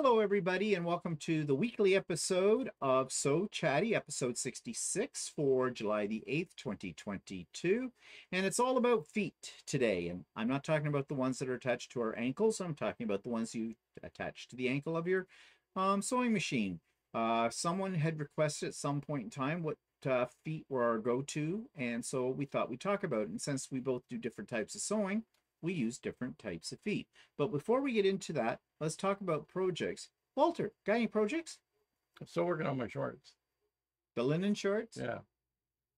Hello, everybody, and welcome to the weekly episode of So Chatty, episode 66 for July the 8th, 2022. And it's all about feet today. And I'm not talking about the ones that are attached to our ankles. I'm talking about the ones you attach to the ankle of your sewing machine. Someone had requested at some point in time what feet were our go-to. And so we thought we'd talk about it. And since we both do different types of sewing, we use different types of feet. But before we get into that, let's talk about projects. Walter, got any projects? I'm still working on my shorts. The linen shorts? Yeah.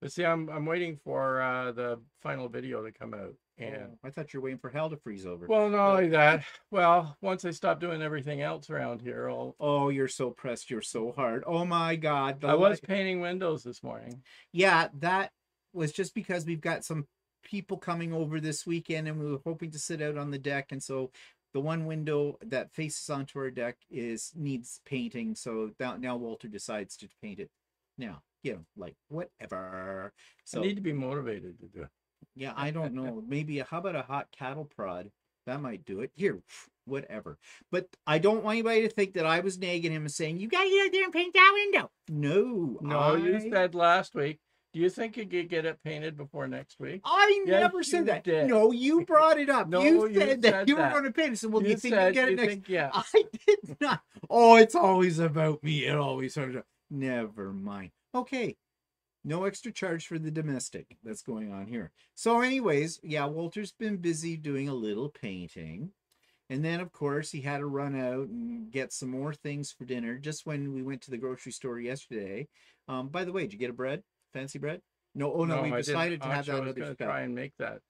But see, I'm waiting for the final video to come out. And I thought you were waiting for hell to freeze over. well, not only that, well, once I stop doing everything else around here, Oh, you're so pressed. You're so hard. Oh my God. I was painting windows this morning. Yeah, that was just because we've got some people coming over this weekend and we were hoping to sit out on the deck, and so the one window that faces onto our deck needs painting, so now Walter decides to paint it now, like whatever. So I need to be motivated to do it. Yeah, I don't know, maybe how about a hot cattle prod? That might do it. Here, whatever. But I don't want anybody to think that I was nagging him and saying, you gotta get out there and paint that window. No, you said last week, do you think you could get it painted before next week? I never said that. Did. No, you brought it up. No, you said that you were going to paint it. So, well, do you think you get it next? Yeah. I did not. Oh, it's always about me. It always sort of. Never mind. Okay. No extra charge for the domestic that's going on here. So anyways, yeah, Walter's been busy doing a little painting. And then, of course, he had to run out and get some more things for dinner just when we went to the grocery store yesterday. By the way, did you get a bread? Fancy bread? No, no, we decided to have that. I was going to try and make that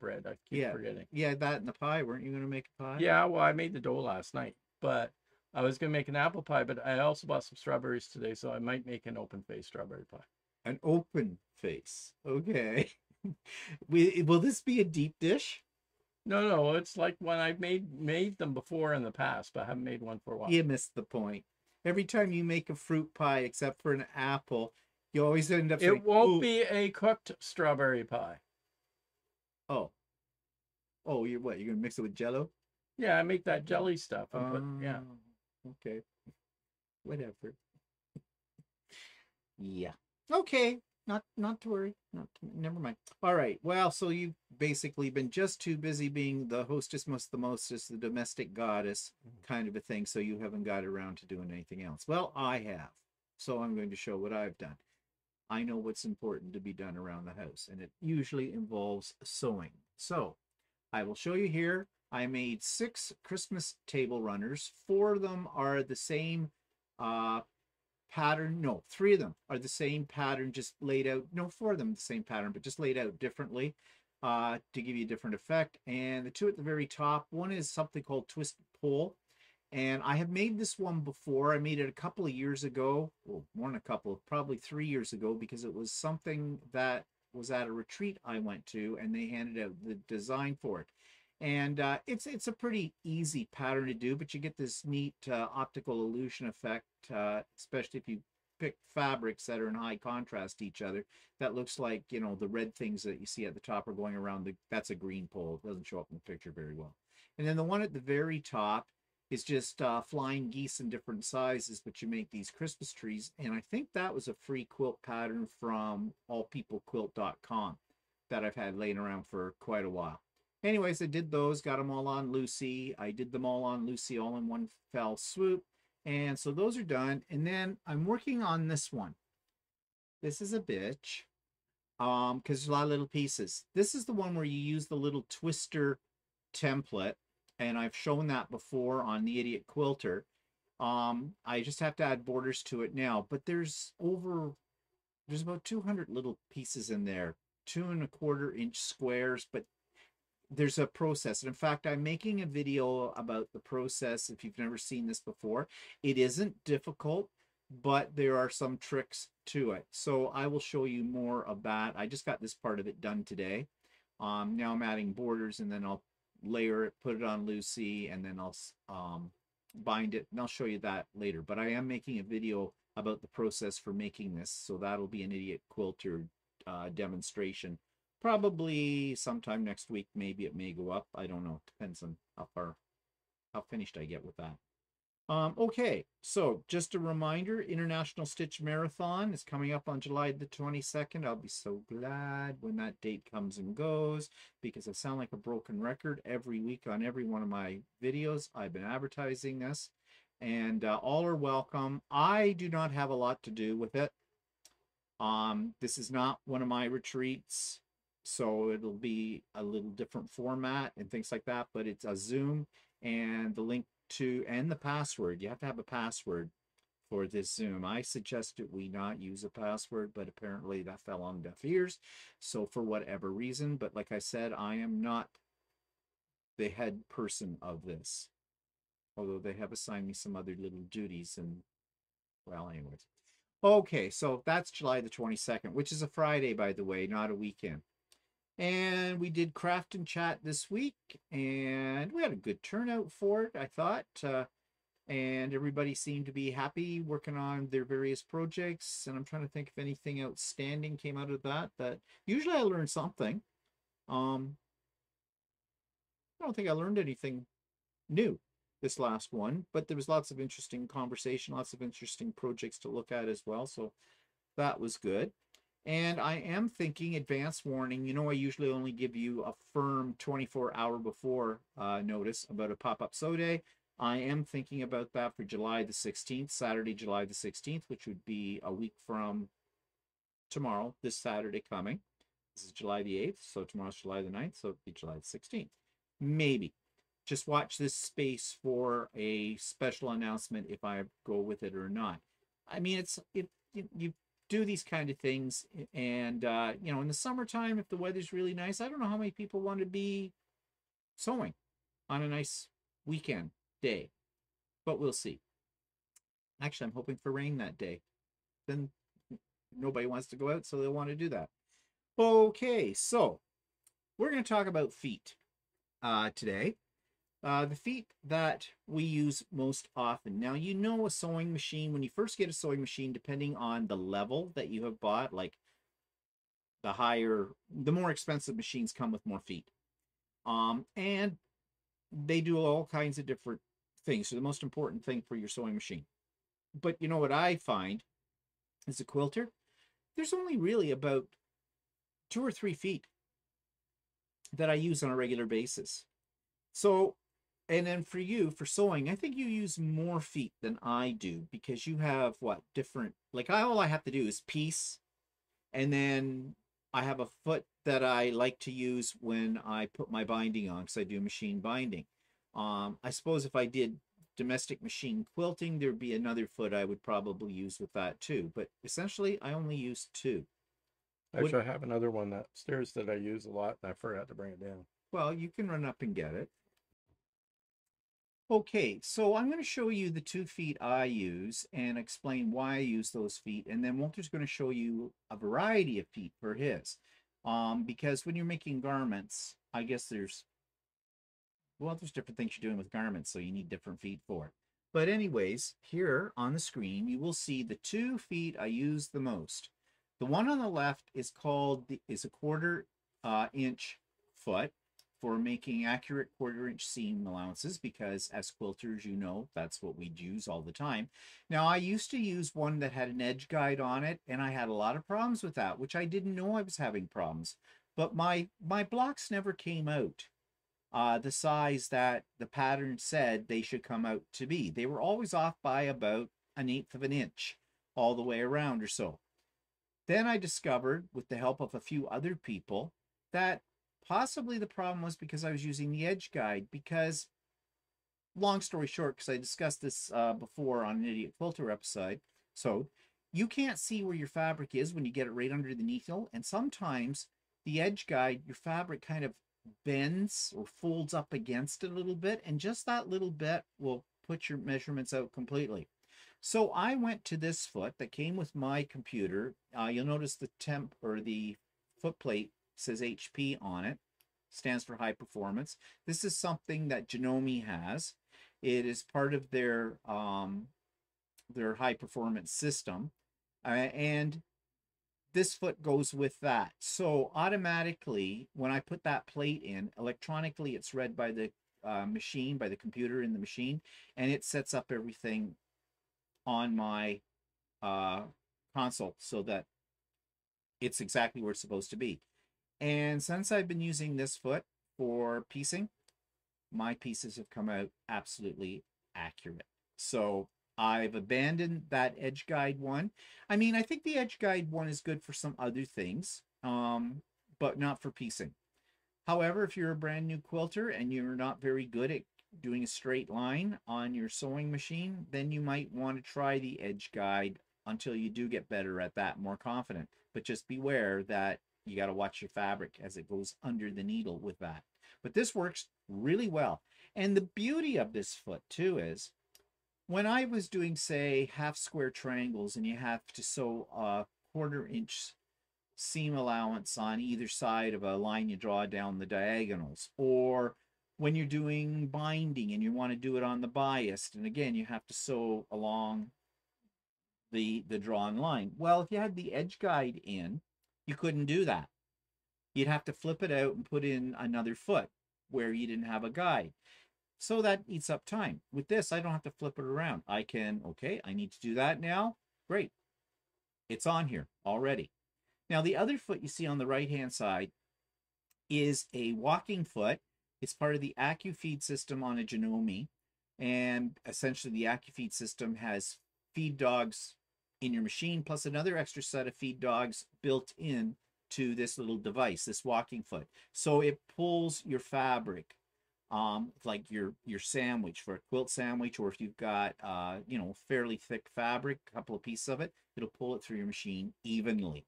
bread. I keep forgetting. Yeah, that and the pie. Weren't you going to make a pie? Yeah, well, I made the dough last night, but I was going to make an apple pie, but I also bought some strawberries today, so I might make an open-faced strawberry pie. An open face. Okay. Will this be a deep dish? No, it's like when I've made them before in the past, but I haven't made one for a while. You missed the point. Every time you make a fruit pie, except for an apple, you always end up saying, it won't be a cooked strawberry pie. Oh, you're what? You're gonna mix it with Jell-O? Yeah, I make that jelly stuff and put, yeah. Okay. Whatever. Yeah. Okay. Not to worry. Never mind. All right. Well, so you've basically been just too busy being the hostess most the mostest, the domestic goddess kind of a thing, so you haven't got around to doing anything else. Well, I have. So I'm going to show what I've done. I know what's important to be done around the house, and it usually involves sewing. So I will show you here. I made 6 Christmas table runners. 4 of them are the same pattern. No, 3 of them are the same pattern, just laid out. No, 4 of them the same pattern, but just laid out differently to give you a different effect. And the 2 at the very top, one is something called Twisted Pole. And I have made this one before. I made it a couple of years ago. Well, more than a couple, probably 3 years ago, because it was something that was at a retreat I went to, and they handed out the design for it. And it's a pretty easy pattern to do, but you get this neat optical illusion effect, especially if you pick fabrics that are in high contrast to each other. That looks like, the red things that you see at the top are going around. That's a green pole. It doesn't show up in the picture very well. And then the one at the very top is just flying geese in different sizes, but you make these Christmas trees. And I think that was a free quilt pattern from allpeoplequilt.com that I've had laying around for quite a while. Anyways, I did those, got them all on Lucy. I did them all on Lucy all in one fell swoop. And so those are done. And then I'm working on this one. This is a bitch because there's a lot of little pieces. This is the one where you use the little twister template. And I've shown that before on the Idiot Quilter. I just have to add borders to it now. But there's about 200 little pieces in there. 2 1/4 inch squares, but there's a process. And in fact, I'm making a video about the process if you've never seen this before. It isn't difficult, but there are some tricks to it. So I will show you more of that. I just got this part of it done today. Now I'm adding borders, and then I'll layer it, put it on Lucy, and then I'll bind it, and I'll show you that later. But I am making a video about the process for making this, so that'll be an Idiot Quilter demonstration. Probably sometime next week. Maybe it may go up. I don't know. Depends on how how finished I get with that. Okay, so just a reminder, International Stitch Marathon is coming up on July the 22nd. I'll be so glad when that date comes and goes, because I sound like a broken record every week on every one of my videos. I've been advertising this, and all are welcome. I do not have a lot to do with it. This is not one of my retreats, so it'll be a little different format and things like that, but it's a Zoom, and the link to and the password, you have to have a password for this Zoom. I suggested we not use a password, but apparently that fell on deaf ears, so for whatever reason. But like I said, I am not the head person of this, although they have assigned me some other little duties. And well, anyways, okay, so that's July the 22nd, which is a Friday, by the way, not a weekend. And we did craft and chat this week, and we had a good turnout for it, I thought. And everybody seemed to be happy working on their various projects. And I'm trying to think if anything outstanding came out of that. That usually I learn something. I don't think I learned anything new this last one, but there was lots of interesting conversation, lots of interesting projects to look at as well. So that was good. And I am thinking, advance warning, you know, I usually only give you a firm 24-hour before notice about a pop-up sew day. I am thinking about that for July the 16th, Saturday, July the 16th, which would be a week from tomorrow, this Saturday coming. This is July the 8th, so tomorrow's July the 9th, so it'd be July the 16th. Maybe. Just watch this space for a special announcement if I go with it or not. I mean, you do these kind of things, and you know, in the summertime, if the weather's really nice, I don't know how many people want to be sewing on a nice weekend day, but we'll see. Actually, I'm hoping for rain that day. Then nobody wants to go out, so they'll want to do that. Okay, so we're going to talk about feet today. The feet that we use most often. Now, you know, a sewing machine, when you first get a sewing machine, depending on the level that you have bought, like the more expensive machines come with more feet. And they do all kinds of different things. So the most important thing for your sewing machine. But you know what I find as a quilter? There's only really about 2 or 3 feet that I use on a regular basis. So, and then for you, for sewing, I think you use more feet than I do, because you have what, different, like all I have to do is piece, and then I have a foot that I like to use when I put my binding on, because I do machine binding. I suppose if I did domestic machine quilting, there'd be another foot I would probably use with that too, but essentially I only use 2. Actually, I have another one upstairs that I use a lot, and I forgot to bring it down. Well, you can run up and get it. Okay, so I'm going to show you the 2 feet I use and explain why I use those feet. And then Walter's going to show you a variety of feet for his. Because when you're making garments, I guess there's different things you're doing with garments, so you need different feet for it. But anyways, here on the screen, you will see the 2 feet I use the most. The one on the left is is a 1/4 inch foot for making accurate 1/4 inch seam allowances, because as quilters, you know, that's what we'd use all the time. Now, I used to use one that had an edge guide on it, and I had a lot of problems with that, which I didn't know I was having problems. But my blocks never came out the size that the pattern said they should come out to be. They were always off by about 1/8 of an inch all the way around or so. Then I discovered, with the help of a few other people, that possibly the problem was because I was using the edge guide. Because, long story short, because I discussed this before on an Idiot Quilter episode, so you can't see where your fabric is when you get it right under the needle, and sometimes the edge guide, your fabric kind of bends or folds up against it a little bit, and just that little bit will put your measurements out completely. So I went to this foot that came with my computer. You'll notice the temp or the foot plate says HP on it, stands for high performance. This is something that Janome has. It is part of their high performance system, and this foot goes with that. So automatically, when I put that plate in, electronically it's read by the machine, by the computer in the machine, and it sets up everything on my console so that it's exactly where it's supposed to be. And since I've been using this foot for piecing, my pieces have come out absolutely accurate. So I've abandoned that edge guide one. I mean, I think the edge guide one is good for some other things, but not for piecing. However, if you're a brand new quilter and you're not very good at doing a straight line on your sewing machine, then you might want to try the edge guide until you do get better at that, more confident. But just beware that you got to watch your fabric as it goes under the needle with that. But this works really well. And the beauty of this foot too is when I was doing, say, half square triangles and you have to sew a 1/4 inch seam allowance on either side of a line you draw down the diagonals, or when you're doing binding and you want to do it on the biased, and again you have to sew along the drawn line. Well, if you had the edge guide in, you couldn't do that. You'd have to flip it out and put in another foot where you didn't have a guide. So that eats up time. With this, I don't have to flip it around. I can, okay, I need to do that now. Great. It's on here already. Now, the other foot you see on the right-hand side is a walking foot. It's part of the AccuFeed system on a Janome. And essentially, the AccuFeed system has feed dogs in your machine, plus another extra set of feed dogs built in to this little device, this walking foot. So it pulls your fabric, like your sandwich for a quilt sandwich, or if you've got fairly thick fabric, a couple of pieces of it, it'll pull it through your machine evenly.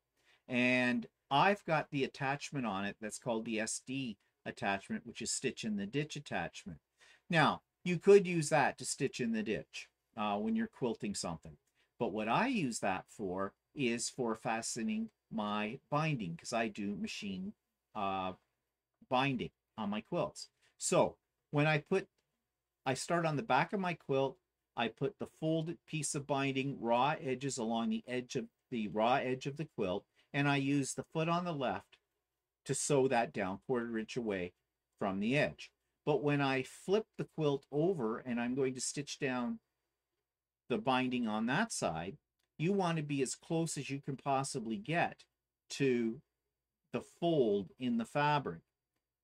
And I've got the attachment on it that's called the SD attachment, which is stitch in the ditch attachment. Now, you could use that to stitch in the ditch when you're quilting something. But what I use that for is for fastening my binding, because I do machine binding on my quilts. So when I start on the back of my quilt, I put the folded piece of binding raw edges along the edge of the raw edge of the quilt, and I use the foot on the left to sew that down 1/4 inch away from the edge. But when I flip the quilt over and I'm going to stitch down the binding on that side, you want to be as close as you can possibly get to the fold in the fabric.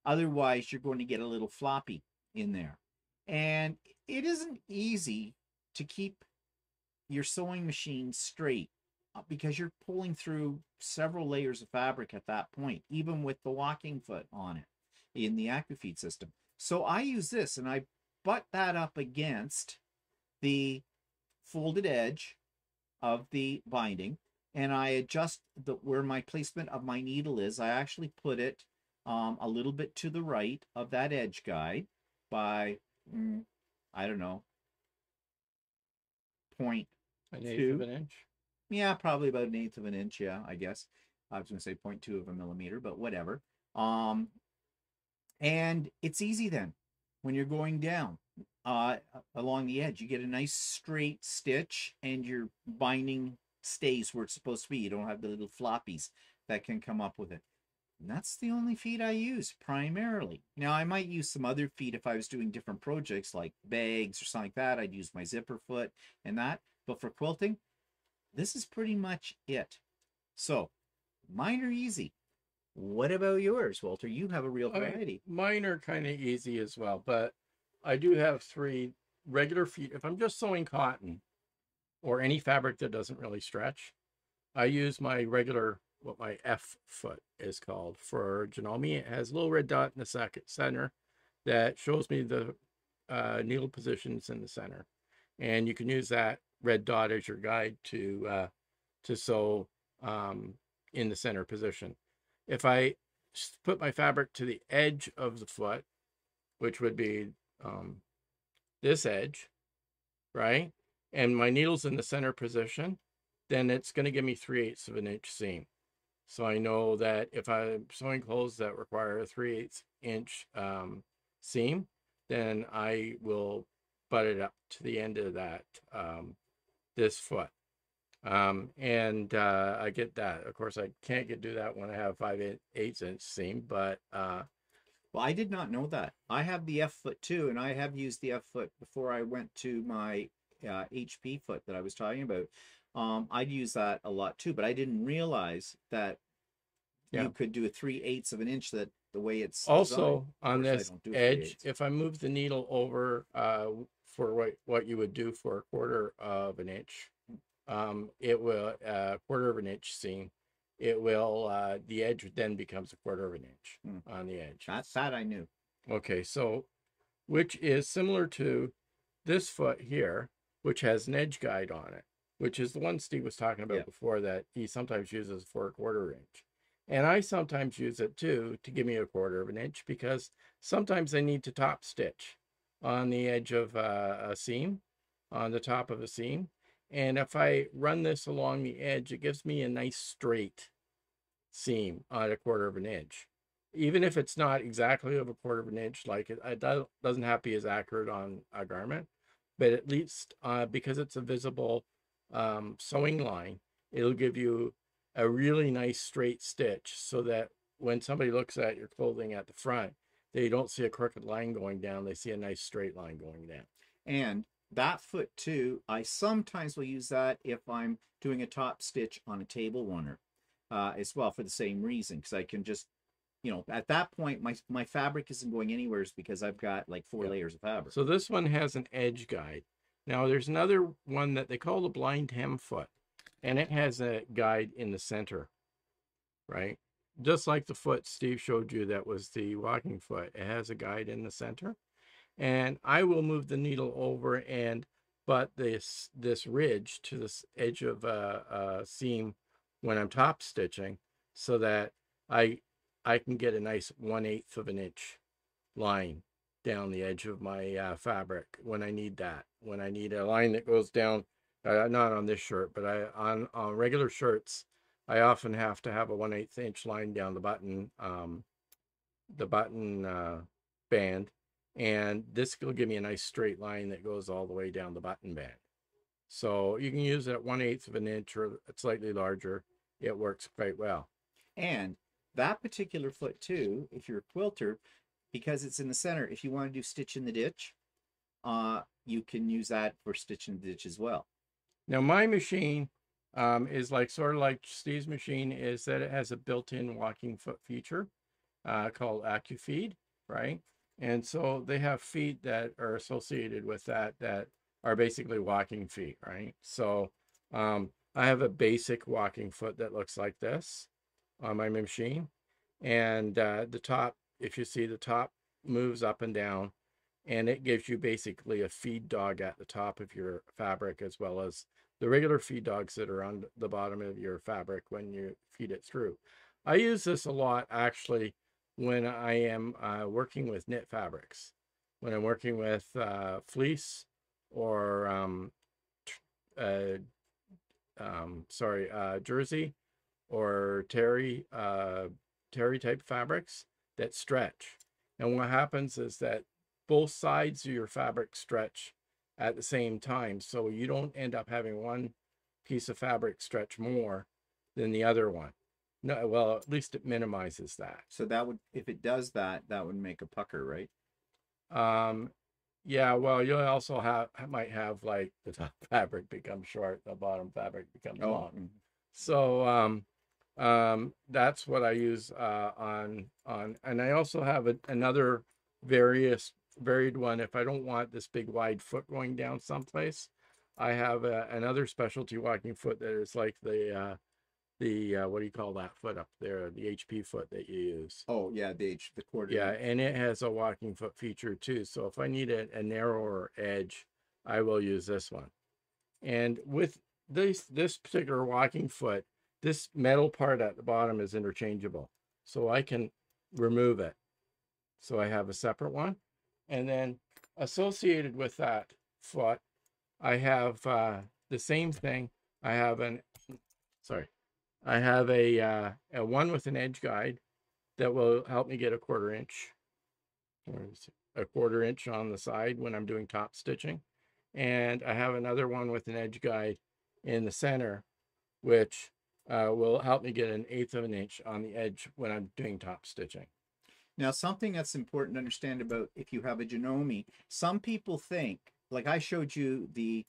Otherwise, you're going to get a little floppy in there. And it isn't easy to keep your sewing machine straight because you're pulling through several layers of fabric at that point, even with the walking foot on it in the AccuFeed system. So I use this and I butt that up against the folded edge of the binding, and I adjust where my placement of my needle is. I actually put it a little bit to the right of that edge guide by, I don't know, 0.2. An eighth of an inch? Yeah, probably about 1/8 of an inch, yeah, I guess. I was going to say 0.2 of a millimeter, but whatever. And it's easy then when you're going down along the edge. You get a nice straight stitch and your binding stays where it's supposed to be. You don't have the little floppies that can come up with it. And that's the only feed I use primarily. Now, I might use some other feed if I was doing different projects like bags or something like that. I'd use my zipper foot and that. But for quilting, this is pretty much it. So, mine are easy. What about yours, Walter? You have a real variety. Mine are kind of easy as well, but I do have 3 regular feet. If I'm just sewing cotton or any fabric that doesn't really stretch, I use my regular, what my F foot is called for Janome. It has a little red dot in the center that shows me the needle positions in the center. And you can use that red dot as your guide to sew in the center position. If I put my fabric to the edge of the foot, which would be this edge, right? And my needle's in the center position, then it's going to give me 3/8 of an inch seam. So I know that if I'm sewing clothes that require a 3/8 inch seam, then I will butt it up to the end of that, this foot. I get that. Of course, I can't do that when I have 5/8 inch seam, but Well, I did not know that. I have the F foot too, and I have used the F foot before I went to my HP foot that I was talking about. I'd use that a lot too, but I didn't realize that Yeah. you could do a 3/8 of an inch, that the way it's designed. Also, Of on course, I this don't do a edge, 3/8. if I move the needle over for what you would do for a quarter of an inch, it will quarter of an inch seam. It will the edge then becomes a quarter of an inch on the edge. That I knew. Okay, so which is similar to this foot here, which has an edge guide on it, which is the one Steve was talking about before, that he sometimes uses for a quarter inch. And I sometimes use it too to give me a quarter of an inch, because sometimes I need to top stitch on the edge of a seam, on the top of a seam. And if I run this along the edge, it gives me a nice straight seam on a quarter of an inch. Even if it's not exactly of a quarter of an inch, like it doesn't have to be as accurate on a garment, but at least because it's a visible sewing line, it'll give you a really nice straight stitch, so that when somebody looks at your clothing at the front, they don't see a crooked line going down, they see a nice straight line going down. And that foot too, I sometimes will use that if I'm doing a top stitch on a table runner as well, for the same reason, because I can just, at that point, my fabric isn't going anywhere, because I've got like 4 layers of fabric. So this one has an edge guide. Now there's another one that they call the blind hem foot, and it has a guide in the center, right? Just like the foot Steve showed you that was the walking foot, it has a guide in the center. And I will move the needle over and butt this ridge to this edge of a seam when I'm top stitching, so that I can get a nice 1/8 of an inch line down the edge of my fabric when I need that. When I need a line that goes down, not on this shirt, but on regular shirts, I often have to have a 1/8 inch line down the button band, and this will give me a nice straight line that goes all the way down the button band. So you can use it at 1/8 of an inch or slightly larger. It works quite well. And that particular foot too, if you're a quilter, because it's in the center, if you want to do stitch in the ditch, you can use that for stitch in the ditch as well. Now my machine is sort of like Steve's machine, is that it has a built-in walking foot feature called AccuFeed, right? And so they have feet that are associated with that are basically walking feet, right? So I have a basic walking foot that looks like this on my machine. And the top, if you see, the top moves up and down, and it gives you basically a feed dog at the top of your fabric, as well as the regular feed dogs that are on the bottom of your fabric when you feed it through. I use this a lot actually when I am working with knit fabrics, when I'm working with fleece or jersey or terry type fabrics that stretch. And what happens is that both sides of your fabric stretch at the same time, so you don't end up having one piece of fabric stretch more than the other one. No, well, at least it minimizes that. So that would, if it does that, that would make a pucker, right? Yeah, well, you'll also might have like the top fabric become short, the bottom fabric becomes long. So that's what I use on, and I also have another varied one. If I don't want this big wide foot going down someplace, I have another specialty walking foot that is like the what do you call that foot up there, the HP foot that you use. Oh yeah, the quarter. Yeah, and it has a walking foot feature too, so if I need a narrower edge, I will use this one. And with this particular walking foot, this metal part at the bottom is interchangeable, so I can remove it. So I have a separate one, and then associated with that foot, I have the same thing. I have a one with an edge guide that will help me get a quarter inch on the side when I'm doing top stitching. And I have another one with an edge guide in the center, which will help me get 1/8 of an inch on the edge when I'm doing top stitching. Now, something that's important to understand about if you have a Janome, some people think, like I showed you the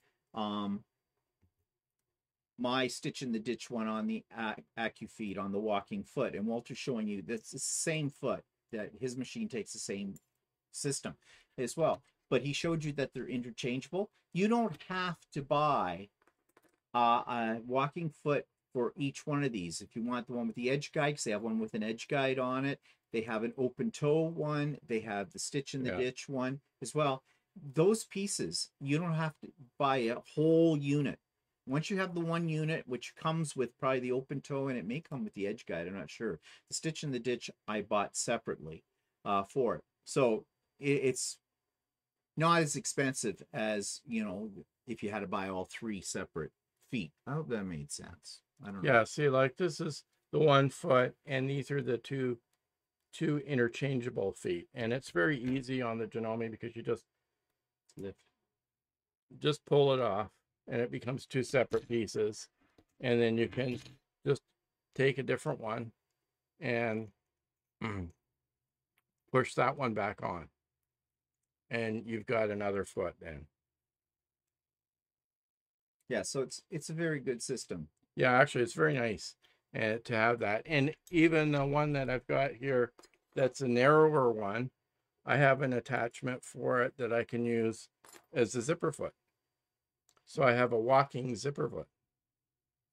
my stitch in the ditch one on the AccuFeed on the walking foot, and Walter's showing you that's the same foot, that his machine takes the same system as well. But he showed you that they're interchangeable. You don't have to buy a walking foot for each one of these. If you want the one with the edge guide, because they have one with an edge guide on it, they have an open toe one, they have the stitch in the ditch one as well. Those pieces, you don't have to buy a whole unit. Once you have the one unit, which comes with probably the open toe, and it may come with the edge guide, I'm not sure. The stitch in the ditch I bought separately for it. So it's not as expensive as, you know, if you had to buy all three separate feet. I hope that made sense. I don't know. Yeah, see, like this is the 1 foot, and these are the two interchangeable feet. And it's very easy on the Janome because you just pull it off, and it becomes 2 separate pieces. And then you can just take a different one and push that one back on, and you've got another foot then. Yeah, so it's a very good system. Yeah, actually, it's very nice to have that. And even the one that I've got here, that's a narrower one, I have an attachment for it that I can use as a zipper foot. So I have a walking zipper foot.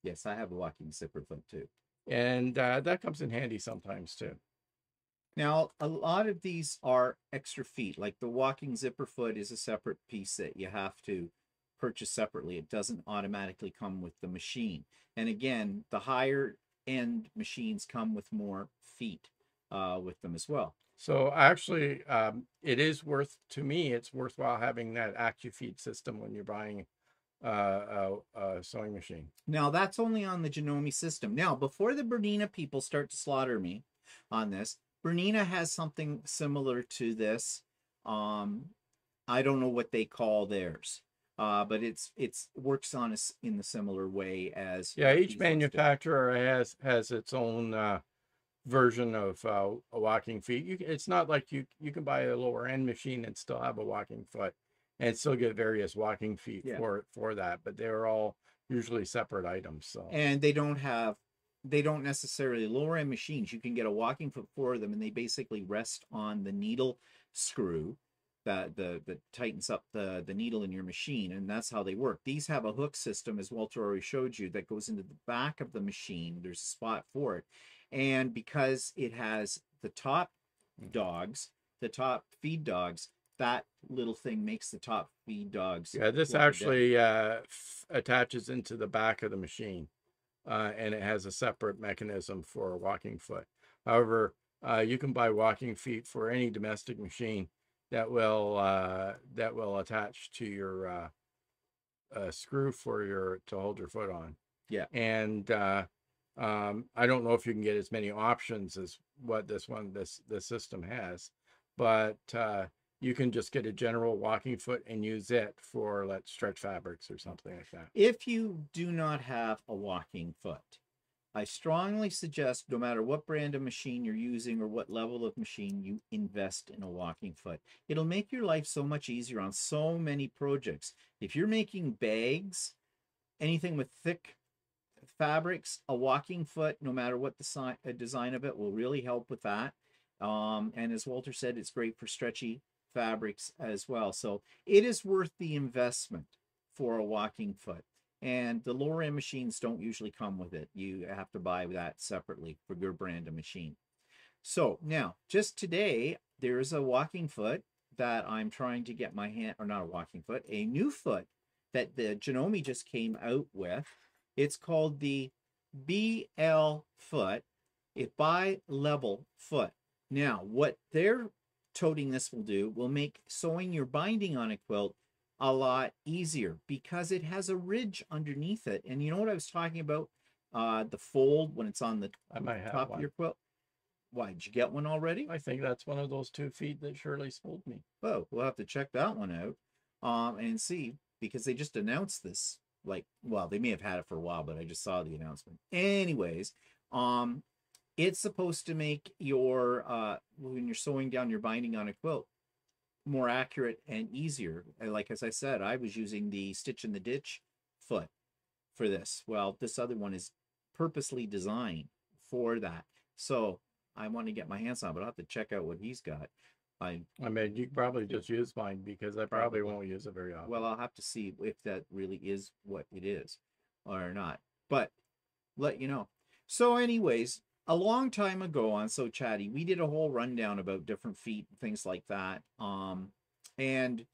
Yes, I have a walking zipper foot too. And that comes in handy sometimes too. Now, a lot of these are extra feet. Like the walking zipper foot is a separate piece that you have to purchase separately. It doesn't automatically come with the machine. And again, the higher end machines come with more feet with them as well. So actually, it is to me, it's worthwhile having that AccuFeed system when you're buying a sewing machine. Now, that's only on the Janome system. Now, before the Bernina people start to slaughter me on this, Bernina has something similar to this. I don't know what they call theirs, but it's works on us in the similar way as each manufacturer has its own version of a walking feet. It's not like you can buy a lower end machine and still have a walking foot and still get various walking feet for that, but they're all usually separate items. So, and they don't necessarily, lower end machines, you can get a walking foot for them, and they basically rest on the needle screw that tightens up the needle in your machine, and that's how they work. These have a hook system, as Walter already showed you, that goes into the back of the machine. There's a spot for it, and because it has the top feed dogs, that little thing makes the top feed dogs. Yeah, this actually attaches into the back of the machine, and it has a separate mechanism for a walking foot. However, you can buy walking feet for any domestic machine that will attach to your screw to hold your foot on. Yeah. And I don't know if you can get as many options as what this system has, but you can just get a general walking foot and use it for, let's stretch fabrics or something like that. If you do not have a walking foot, I strongly suggest, no matter what brand of machine you're using or what level of machine, you invest in a walking foot. It'll make your life so much easier on so many projects. If you're making bags, anything with thick fabrics, a walking foot, no matter what the design of it, will really help with that. And as Walter said, it's great for stretchy fabrics as well. So it is worth the investment for a walking foot. And the lower end machines don't usually come with it. You have to buy that separately for your brand of machine. So now, just today, there is a walking foot that I'm trying to get my hand, or not a walking foot, a new foot that the Janome just came out with. It's called the BL foot, a bi-level foot. Now, what they're toting this will make sewing your binding on a quilt a lot easier because it has a ridge underneath it. And you know what I was talking about? The fold when it's on the top of your quilt. Why, did you get one already? I think that's one of those 2 feet that Shirley sold me. Oh, we'll have to check that one out and see, because they just announced this. Like, well, they may have had it for a while, but I just saw the announcement. Anyways, It's supposed to make your when you're sewing down your binding on a quilt more accurate and easier. And like as I said, I was using the Stitch in the Ditch foot for this. Well, this other one is purposely designed for that. So I want to get my hands on it, but I'll have to check out what he's got. I mean, you probably just use mine because I probably won't use it very often. Well, I'll have to see if that really is what it is or not. But let you know. So, anyways, a long time ago on So Chatty, we did a whole rundown about different feet and things like that. And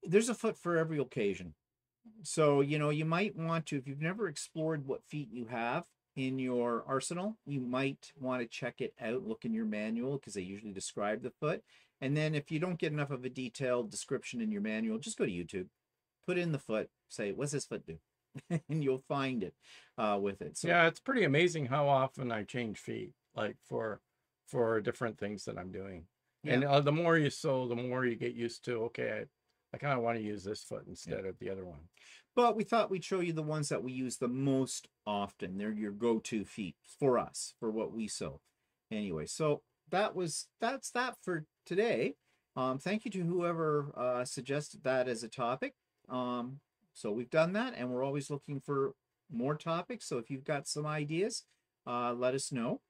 there's a foot for every occasion. So, you might want to, if you've never explored what feet you have in your arsenal, you might want to check it out, look in your manual, because they usually describe the foot. And then if you don't get enough of a detailed description in your manual, just go to YouTube, put in the foot, say, what's this foot do? And you'll find it with it. So, yeah, it's pretty amazing how often I change feet, like for different things that I'm doing. yeah. And the more you sew, the more you get used to, okay, I kind of want to use this foot instead of the other one. But we thought we'd show you the ones that we use the most often. They're your go-to feet for us, for what we sew. Anyway, so that's that for today. Thank you to whoever suggested that as a topic. So we've done that, and we're always looking for more topics. So if you've got some ideas, let us know,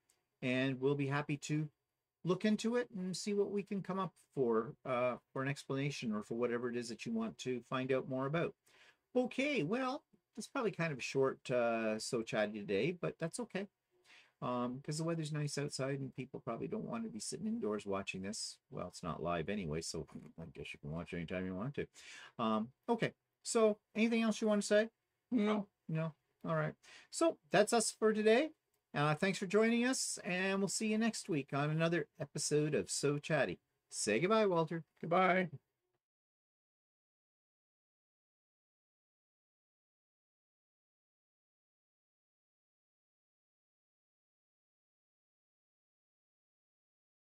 and we'll be happy to look into it and see what we can come up for an explanation or for whatever it is that you want to find out more about. Okay, well, that's probably kind of a short So Chatty today, but that's okay. Because the weather's nice outside and people probably don't want to be sitting indoors watching this. Well, it's not live anyway, so I guess you can watch anytime you want to. Okay, so anything else you want to say? No. No? All right. So that's us for today. Thanks for joining us, and we'll see you next week on another episode of So Chatty. Say goodbye, Walter. Goodbye.